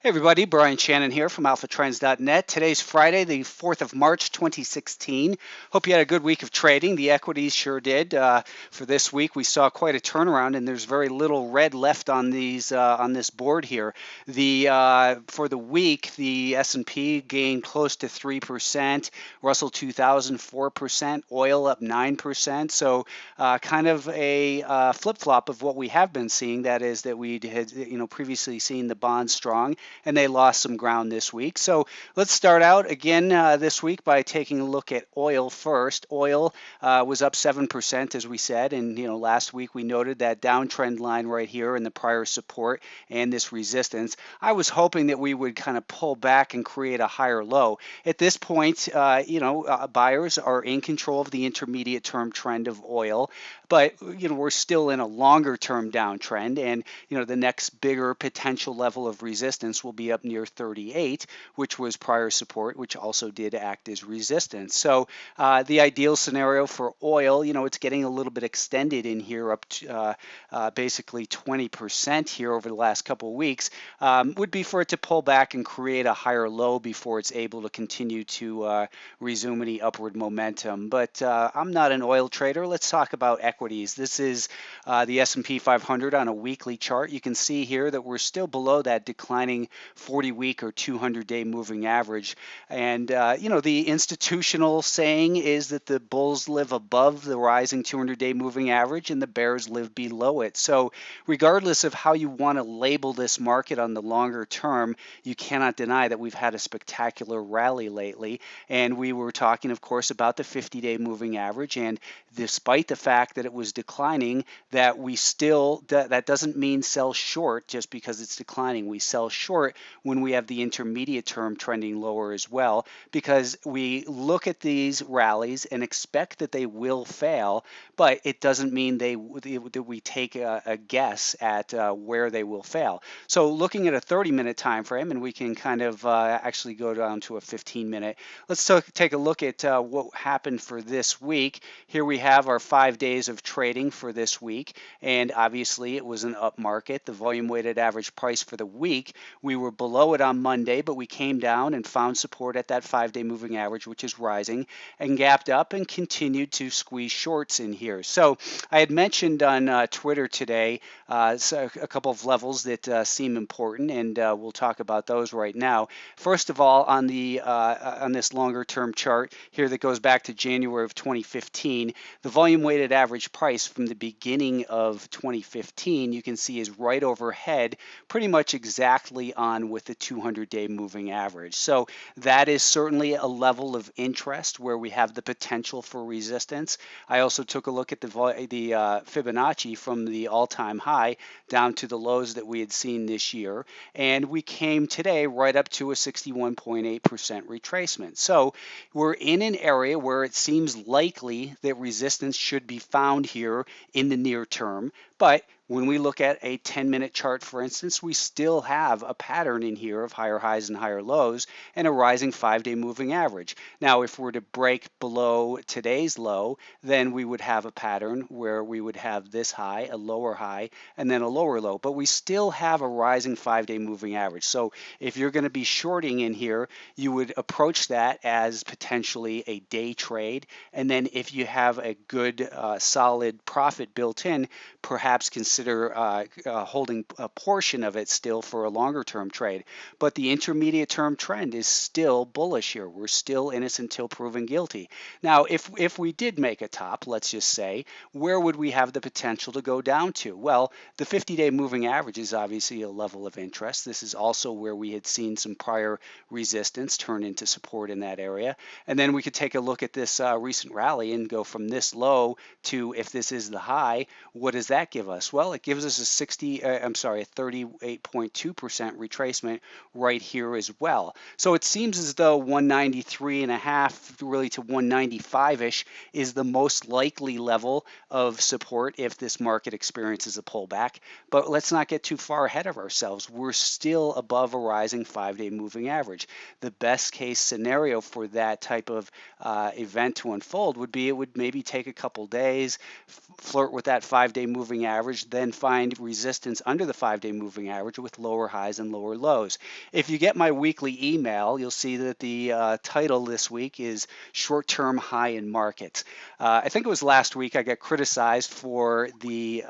Hey everybody, Brian Shannon here from alphatrends.net. Today's Friday, the 4th of March, 2016. Hope you had a good week of trading. The equities sure did. For this week, we saw quite a turnaround, and there's very little red left on these on this board here. For the week, the S&P gained close to 3%, Russell 2000 4%, oil up 9%. So kind of a flip-flop of what we have been seeing. That is that we had previously seen the bonds strong and they lost some ground this week. So let's start out again this week by taking a look at oil first. Oil was up 7%, as we said, and last week we noted that downtrend line right here in the prior support and this resistance. I was hoping that we would kind of pull back and create a higher low. At this point, buyers are in control of the intermediate term trend of oil, but we're still in a longer term downtrend, and the next bigger potential level of resistance will be up near 38, which was prior support, which also did act as resistance. So the ideal scenario for oil, it's getting a little bit extended in here up to basically 20% here over the last couple of weeks, would be for it to pull back and create a higher low before it's able to continue to resume any upward momentum. But I'm not an oil trader. Let's talk about equities. This is the S&P 500 on a weekly chart. You can see here that we're still below that declining 40-week or 200-day moving average. And, the institutional saying is that the bulls live above the rising 200-day moving average and the bears live below it. So regardless of how you want to label this market on the longer term, you cannot deny that we've had a spectacular rally lately. And we were talking, of course, about the 50-day moving average. And despite the fact that it was declining, that we still, that doesn't mean sell short just because it's declining. We sell short when we have the intermediate term trending lower as well, because we look at these rallies and expect that they will fail, but it doesn't mean that we take a guess at where they will fail. So looking at a 30-minute time frame, and we can kind of actually go down to a 15-minute. Let's take a look at what happened for this week. Here we have our 5 days of trading for this week, and obviously it was an up market. The volume weighted average price for the week, we were below it on Monday, but we came down and found support at that 5-day moving average, which is rising, and gapped up and continued to squeeze shorts in here. So I had mentioned on Twitter today so a couple of levels that seem important, and we'll talk about those right now. First of all, on this longer term chart here that goes back to January of 2015, the volume weighted average price from the beginning of 2015, you can see is right overhead, pretty much exactly on with the 200-day moving average. So that is certainly a level of interest where we have the potential for resistance. I also took a look at the Fibonacci from the all-time high down to the lows that we had seen this year, and we came today right up to a 61.8% retracement. So we're in an area where it seems likely that resistance should be found here in the near term, but when we look at a 10-minute chart, for instance, we still have a pattern in here of higher highs and higher lows and a rising 5-day moving average. Now, if we're to break below today's low, then we would have a pattern where we would have this high, a lower high, and then a lower low. But we still have a rising 5-day moving average. So if you're going to be shorting in here, you would approach that as potentially a day trade. And then if you have a good, solid profit built in, perhaps consider holding a portion of it still for a longer term trade. But the intermediate term trend is still bullish here. We're still innocent until proven guilty. Now, if we did make a top, let's just say, where would we have the potential to go down to? Well, the 50-day moving average is obviously a level of interest. This is also where we had seen some prior resistance turn into support in that area. And then we could take a look at this recent rally and go from this low to, if this is the high, what does that give us? Well, it gives us a 38.2% retracement right here as well. So it seems as though 193.5 really to 195-ish is the most likely level of support if this market experiences a pullback. But let's not get too far ahead of ourselves. We're still above a rising 5-day moving average. The best case scenario for that type of event to unfold would be it would maybe take a couple days, flirt with that 5-day moving average, then find resistance under the 5-day moving average with lower highs and lower lows. If you get my weekly email, you'll see that the title this week is Short-Term High in Markets. I think it was last week I got criticized for the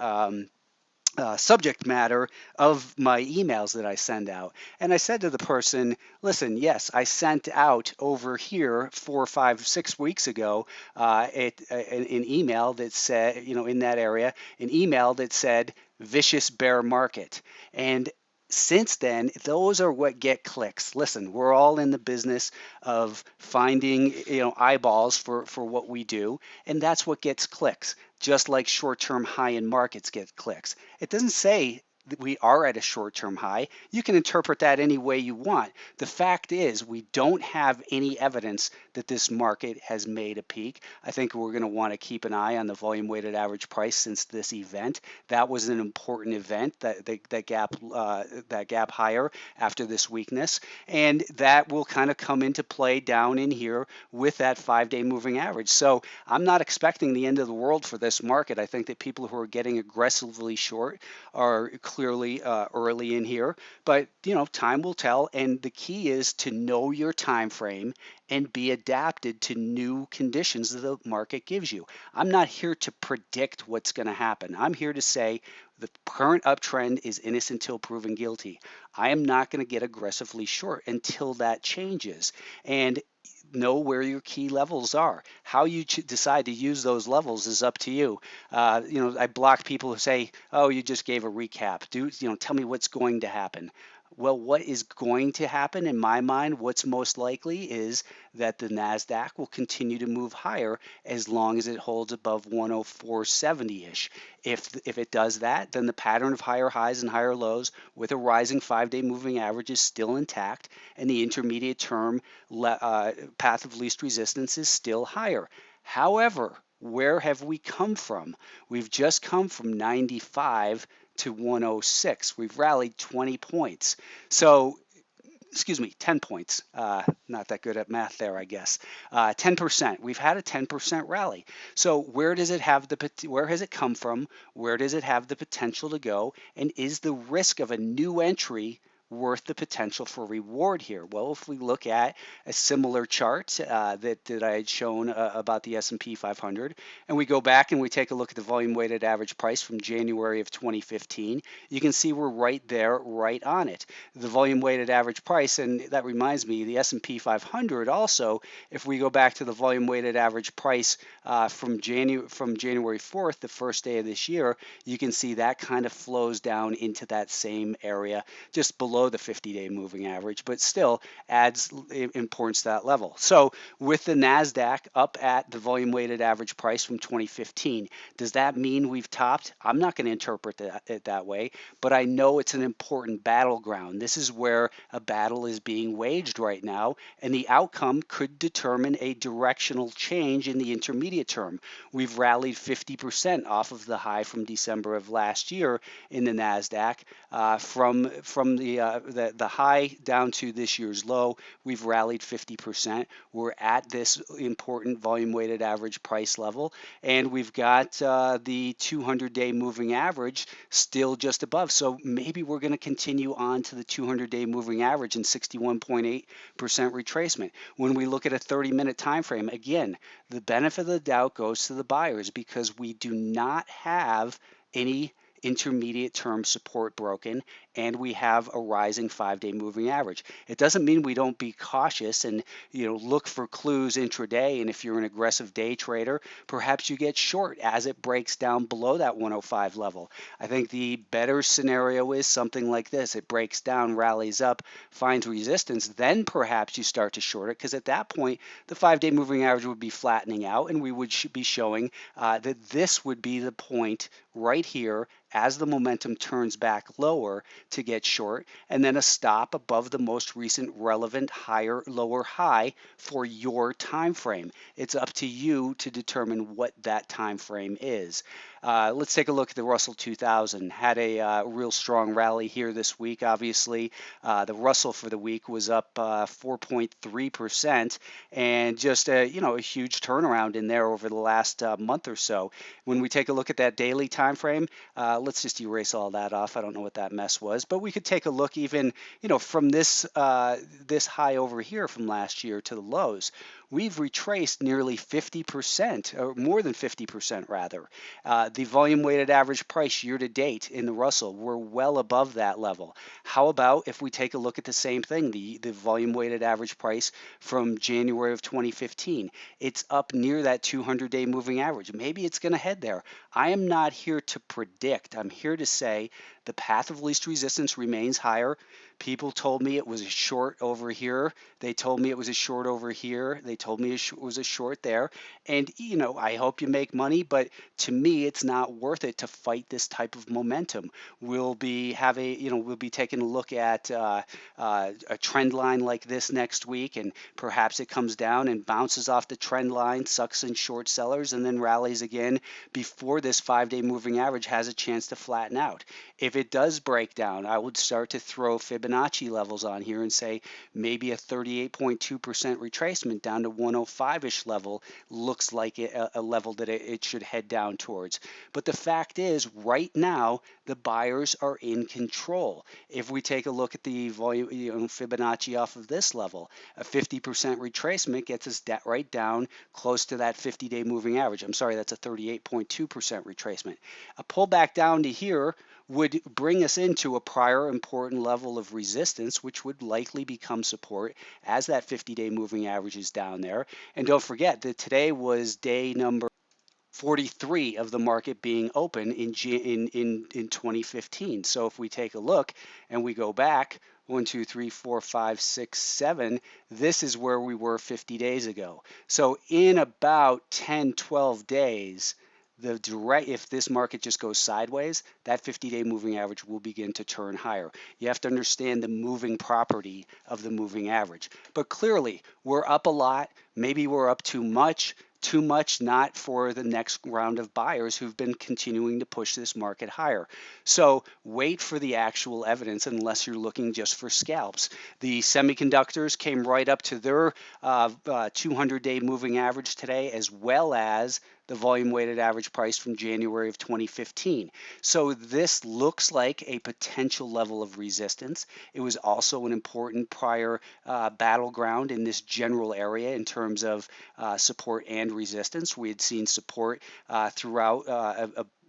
subject matter of my emails that I send out. And I said to the person, listen, yes, I sent out over here 4, 5, 6 weeks ago an email that said, in that area, an email that said vicious bear market. And since then, those are what get clicks. Listen, we're all in the business of finding, eyeballs for what we do, and that's what gets clicks. Just like short-term high in markets get clicks. It doesn't say that we are at a short-term high. You can interpret that any way you want. The fact is we don't have any evidence that this market has made a peak. I think we're going to want to keep an eye on the volume weighted average price since this event. That was an important event, that gap higher after this weakness, and that will kind of come into play down in here with that 5-day moving average. So I'm not expecting the end of the world for this market. I think that people who are getting aggressively short are clearly early in here, but time will tell. And the key is to know your time frame and be adapted to new conditions that the market gives you. I'm not here to predict what's going to happen. I'm here to say the current uptrend is innocent till proven guilty. I am not going to get aggressively short until that changes. And know where your key levels are. How you decide to use those levels is up to you. I block people who say, "Oh, you just gave a recap. Tell me what's going to happen." Well, what is going to happen in my mind, what's most likely is that the NASDAQ will continue to move higher as long as it holds above 104.70-ish. If it does that, then the pattern of higher highs and higher lows with a rising 5-day moving average is still intact, and the intermediate term path of least resistance is still higher. However, where have we come from? We've just come from 95 to 106. We've rallied 20 points. So, 10 points. Not that good at math there, I guess. 10%. We've had a 10% rally. So where has it come from? Where does it have the potential to go? And is the risk of a new entry worth the potential for reward here? Well, if we look at a similar chart that I had shown about the S&P 500, and we go back and we take a look at the volume weighted average price from January of 2015, you can see we're right there, right on it. The volume weighted average price, and that reminds me, the S&P 500 also, if we go back to the volume weighted average price from January 4th, the first day of this year, you can see that kind of flows down into that same area, just below the 50-day moving average, but still adds importance to that level. So with the NASDAQ up at the volume weighted average price from 2015, does that mean we've topped? I'm not going to interpret it that way, but I know it's an important battleground. This is where a battle is being waged right now, and the outcome could determine a directional change in the intermediate term. We've rallied 50% off of the high from December of last year in the NASDAQ. From the high down to this year's low, we've rallied 50%. We're at this important volume weighted average price level, and we've got the 200-day moving average still just above. So maybe we're going to continue on to the 200-day moving average and 61.8% retracement. When we look at a 30-minute time frame, again, the benefit of the doubt goes to the buyers because we do not have any intermediate term support broken, and we have a rising 5-day moving average. It doesn't mean we don't be cautious and look for clues intraday, and if you're an aggressive day trader, perhaps you get short as it breaks down below that 105 level. I think the better scenario is something like this. It breaks down, rallies up, finds resistance, then perhaps you start to short it, because at that point the 5-day moving average would be flattening out, and we would be showing that this would be the point right here as the momentum turns back lower to get short, and then a stop above the most recent relevant lower high for your time frame. It's up to you to determine what that time frame is. Let's take a look at the Russell 2000. Had a real strong rally here this week, obviously. The Russell for the week was up 4.3%, and just a huge turnaround in there over the last month or so. When we take a look at that daily time frame, let's just erase all that off. I don't know what that mess was, but we could take a look even from this high over here from last year to the lows. We've retraced nearly 50%, or more than 50% rather. The volume weighted average price year to date in the Russell, we're well above that level. How about if we take a look at the same thing, the volume weighted average price from January of 2015? It's up near that 200-day moving average. Maybe it's going to head there. I am not here to predict. I'm here to say the path of least resistance remains higher. People told me it was a short over here. They told me it was a short over here. They told me it was a short there. And, I hope you make money, but to me, it's not worth it to fight this type of momentum. We'll be taking a look at a trend line like this next week, and perhaps it comes down and bounces off the trend line, sucks in short sellers, and then rallies again before this 5-day moving average has a chance to flatten out. If it does break down, I would start to throw Fibonacci levels on here and say maybe a 38.2% retracement down to 105-ish level looks like a level that it should head down towards. But the fact is, right now, the buyers are in control. If we take a look at the volume, Fibonacci off of this level, a 50% retracement gets us right down close to that 50-day moving average. I'm sorry, that's a 38.2% retracement. A pullback down to here would bring us into a prior important level of resistance, which would likely become support as that 50-day moving average is down there. And don't forget that today was day number 43 of the market being open in 2015. So if we take a look and we go back 1, 2, 3, 4, 5, 6, 7, this is where we were 50 days ago. So in about 10, 12 days, if this market just goes sideways, that 50-day moving average will begin to turn higher. You have to understand the moving property of the moving average. But clearly, we're up a lot. Maybe we're up too much. Too much not for the next round of buyers who've been continuing to push this market higher. So wait for the actual evidence unless you're looking just for scalps. The semiconductors came right up to their 200-day moving average today, as well as the volume weighted average price from January of 2015. So this looks like a potential level of resistance. It was also an important prior battleground in this general area in terms of support and resistance. We had seen support throughout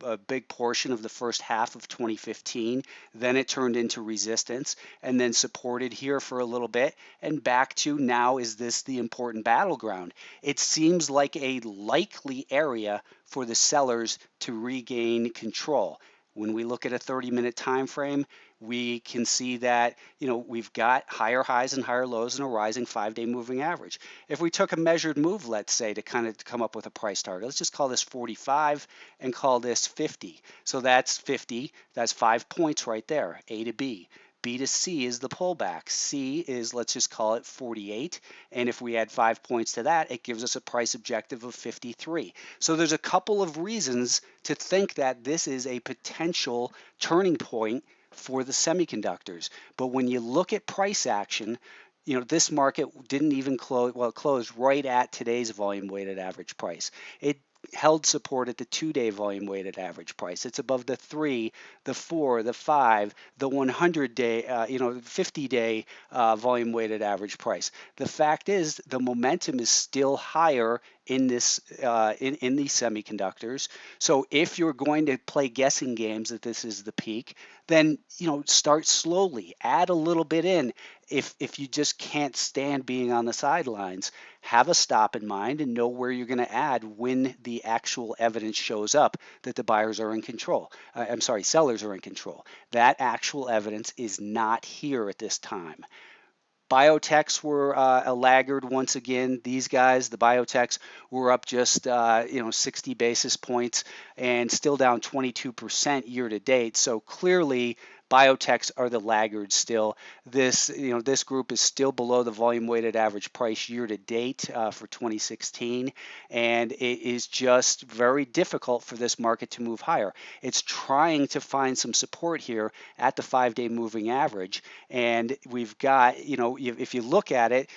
a big portion of the first half of 2015. Then it turned into resistance and then supported here for a little bit and back to now is this the important battleground. It seems like a likely area for the sellers to regain control. When we look at a 30-minute time frame, we can see that we've got higher highs and higher lows and a rising 5-day moving average. If we took a measured move, let's say, to kind of come up with a price target, let's just call this 45 and call this 50. So that's 50. That's 5 points right there, A to B. B to C is the pullback. C is, let's just call it 48. And if we add 5 points to that, it gives us a price objective of 53. So there's a couple of reasons to think that this is a potential turning point for the semiconductors. But when you look at price action, this market didn't even close, well, it closed right at today's volume weighted average price. It held support at the 2-day volume weighted average price. It's above the 3, the 4, the 5, the 100-day, 50-day volume weighted average price. The fact is the momentum is still higher in this in these semiconductors. So if you're going to play guessing games that this is the peak, then start slowly, add a little bit in. If you just can't stand being on the sidelines, have a stop in mind and know where you're going to add when the actual evidence shows up that the buyers are in control. Sellers are in control. That actual evidence is not here at this time. Biotechs were a laggard once again. These guys, the Biotechs, were up just 60 basis points and still down 22% year to date. So clearly, Biotechs are the laggards still. This group is still below the volume weighted average price year to date for 2016, and it is just very difficult for this market to move higher. It's trying to find some support here at the 5-day moving average, and we've got, if you look at it,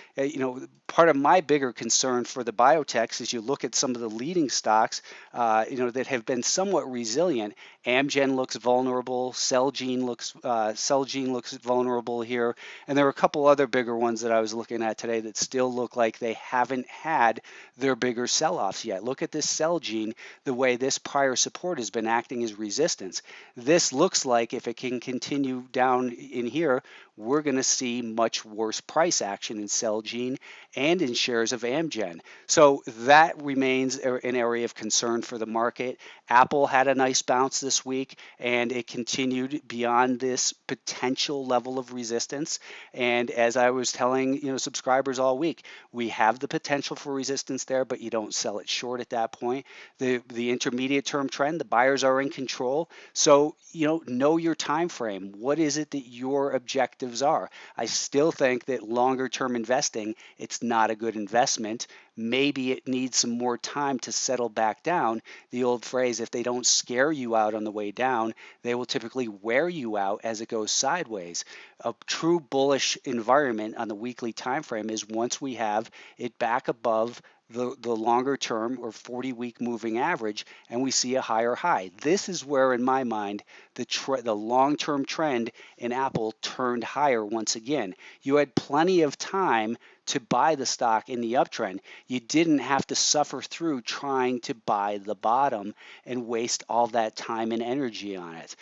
part of my bigger concern for the biotechs is you look at some of the leading stocks, that have been somewhat resilient. Amgen looks vulnerable. Celgene looks vulnerable here, and there are a couple other bigger ones that I was looking at today that still look like they haven't had their bigger sell-offs yet. Look at this Celgene, the way this prior support has been acting as resistance. This looks like if it can continue down in here, we're going to see much worse price action in Celgene and in shares of Amgen. So that remains an area of concern for the market. Apple had a nice bounce this week, and it continued beyond this potential level of resistance. And as I was telling subscribers all week, we have the potential for resistance there, but you don't sell it short at that point. The intermediate term trend, the buyers are in control. So know your time frame. What is it that your objectives are? I still think that longer term investing, it's not a good investment. Maybe it needs some more time to settle back down. The old phrase, if they don't scare you out on the way down, they will typically wear you out as it goes sideways. A true bullish environment on the weekly time frame is once we have it back above the longer term or 40-week moving average, and we see a higher high. This is where, in my mind, the long-term trend in Apple turned higher once again. You had plenty of time to buy the stock in the uptrend. You didn't have to suffer through trying to buy the bottom and waste all that time and energy on it.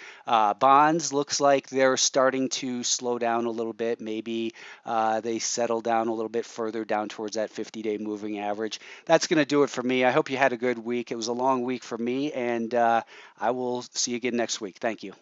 Bonds looks like they're starting to slow down a little bit. Maybe they settle down a little bit further down towards that 50-day moving average. That's going to do it for me. I hope you had a good week. It was a long week for me, and I will see you again next week. Thank you.